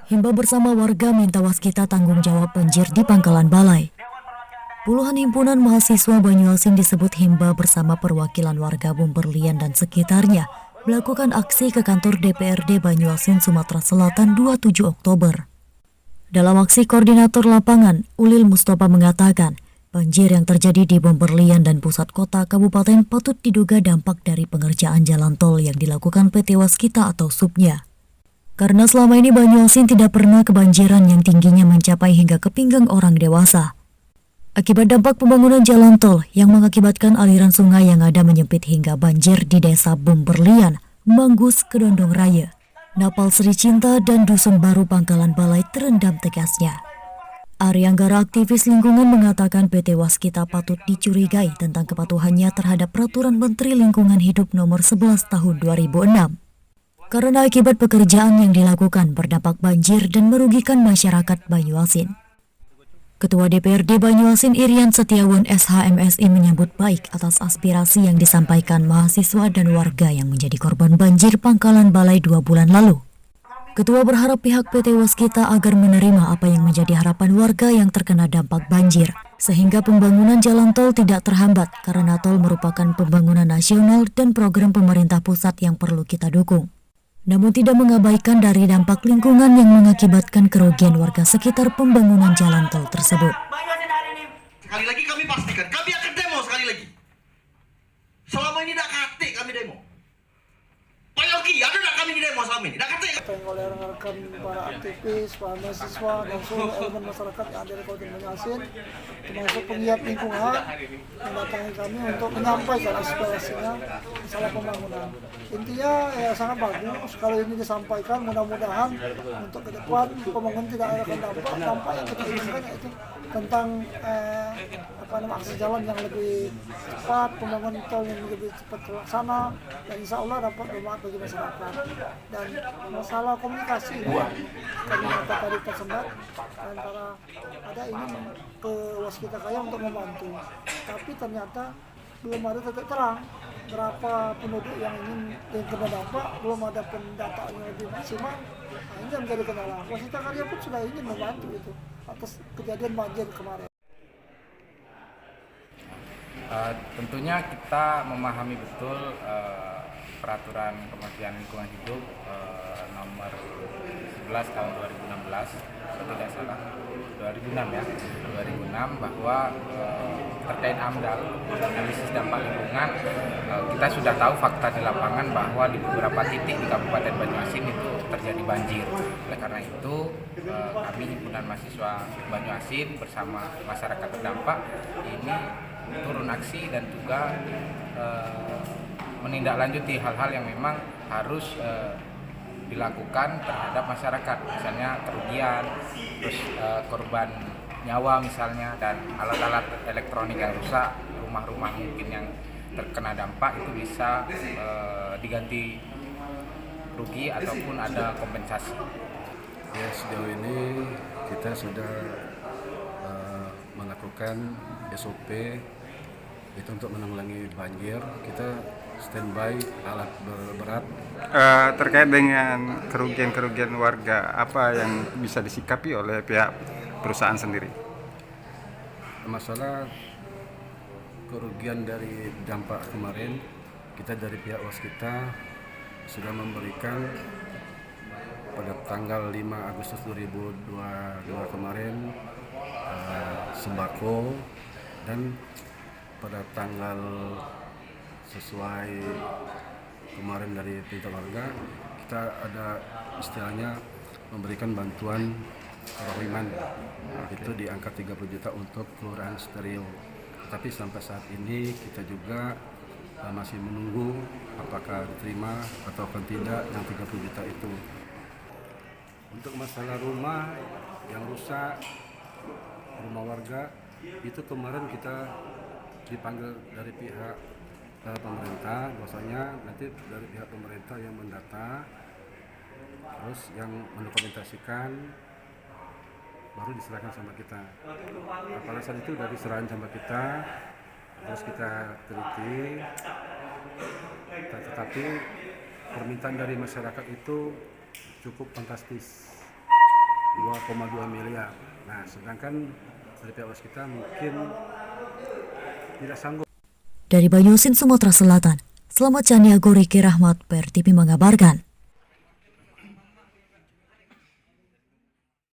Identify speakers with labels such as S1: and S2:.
S1: Himba bersama warga minta waskita tanggung jawab banjir di Pangkalan Balai. Puluhan himpunan mahasiswa Banyuasin disebut Himba bersama perwakilan warga Bumperlian dan sekitarnya melakukan aksi ke kantor DPRD Banyuasin, Sumatera Selatan 27 Oktober. Dalam aksi, koordinator lapangan Ulil Mustafa mengatakan banjir yang terjadi di Bumperlian dan pusat kota kabupaten patut diduga dampak dari pengerjaan jalan tol yang dilakukan PT Waskita atau SUB-nya. Karena selama ini Banyuasin tidak pernah kebanjiran yang tingginya mencapai hingga ke pinggang orang dewasa. Akibat dampak pembangunan jalan tol yang mengakibatkan aliran sungai yang ada menyempit hingga banjir di desa Bumperlian, Manggus, Kedondong Raya, Napal Sri Cinta, dan Dusun Baru Pangkalan Balai terendam, tegasnya. Arianggara, aktivis lingkungan, mengatakan PT Waskita patut dicurigai tentang kepatuhannya terhadap Peraturan Menteri Lingkungan Hidup Nomor 11 Tahun 2006. Karena akibat pekerjaan yang dilakukan berdampak banjir dan merugikan masyarakat Banyuasin. Ketua DPRD Banyuasin Irian Setiawan SHMSI menyambut baik atas aspirasi yang disampaikan mahasiswa dan warga yang menjadi korban banjir Pangkalan Balai 2 bulan lalu. Ketua berharap pihak PT Waskita agar menerima apa yang menjadi harapan warga yang terkena dampak banjir, sehingga pembangunan jalan tol tidak terhambat karena tol merupakan pembangunan nasional dan program pemerintah pusat yang perlu kita dukung. Namun tidak mengabaikan dari dampak lingkungan yang mengakibatkan kerugian warga sekitar pembangunan jalan tol tersebut.
S2: Sekali lagi kami pastikan, kami akan demo sekali lagi. Selama ini tidak kate kami demo. Pak Yogi, ada tidak kami di demo selama ini? Tidak kate.
S3: Oleh rekan para aktivis, para mahasiswa, dan seluruh elemen masyarakat yang ada di Kabupaten Banyuasin, termasuk penggiat lingkungan, mendatangi kami untuk menyampaikan aspirasinya masalah pembangunan. Intinya ya sangat bagus kalau ini disampaikan, mudah-mudahan untuk ke depan pembangunan tidak akan dampak yang kita inginkan, yaitu tentang aksi jalan yang lebih cepat, pembangunan tol yang lebih cepat terlaksana, dan insya Allah dapat bermanfaat bagi masyarakat. Dan masalah komunikasi kami tadi tersendat antara ada ingin ke Waskita Kaya untuk membantu, tapi ternyata belum ada titik terang berapa penduduk yang kena dampak, belum ada pendata yang lebih maksimal. Nah, ini yang menjadi kendala. Waskita Karya pun sudah ingin membantu itu atas kejadian banjir kemarin.
S4: Tentunya kita memahami betul peraturan Kementerian Lingkungan Hidup nomor 11 tahun 2016, kalau tidak salah 2006 ya, 2006, bahwa terkait AMDAL, analisis dampak lingkungan, kita sudah tahu fakta di lapangan bahwa di beberapa titik di Kabupaten Banyuasin itu terjadi banjir. Oleh karena itu kami himpunan mahasiswa Banyuasin bersama masyarakat terdampak ini turun aksi dan juga menindaklanjuti hal-hal yang memang harus dilakukan terhadap masyarakat, misalnya kerugian, terus korban nyawa misalnya, dan alat-alat elektronik yang rusak, rumah-rumah mungkin yang terkena dampak itu bisa diganti rugi ataupun ada kompensasi.
S5: Ya, sejauh ini kita sudah melakukan SOP itu untuk menanggulangi banjir. Kita standby alat berat.
S6: Terkait dengan kerugian warga, apa yang bisa disikapi oleh pihak perusahaan sendiri?
S5: Masalah kerugian dari dampak kemarin, kita dari pihak Waskita sudah memberikan pada tanggal 5 Agustus 2022 kemarin sembako, dan pada tanggal sesuai kemarin dari pihak warga kita ada istilahnya memberikan bantuan rohiman, itu di angka 30 juta untuk kelurahan steril. Tapi sampai saat ini kita juga masih menunggu apakah diterima atau tidak yang 30 juta itu. Untuk masalah rumah yang rusak, rumah warga, itu kemarin kita dipanggil dari pihak pemerintah, bahwasanya nanti dari pihak pemerintah yang mendata, terus yang mendokumentasikan, baru diserahkan sama kita. Pada saat itu sudah diserahkan sama kita, terus kita teliti, tetapi permintaan dari masyarakat itu cukup fantastis. 2,2 miliar. Nah, sedangkan dari pihak waskita mungkin tidak sanggup.
S1: Dari Banyuasin, Sumatera Selatan, Selamat Caniago, Riki Rahmat, PRTV mengabarkan.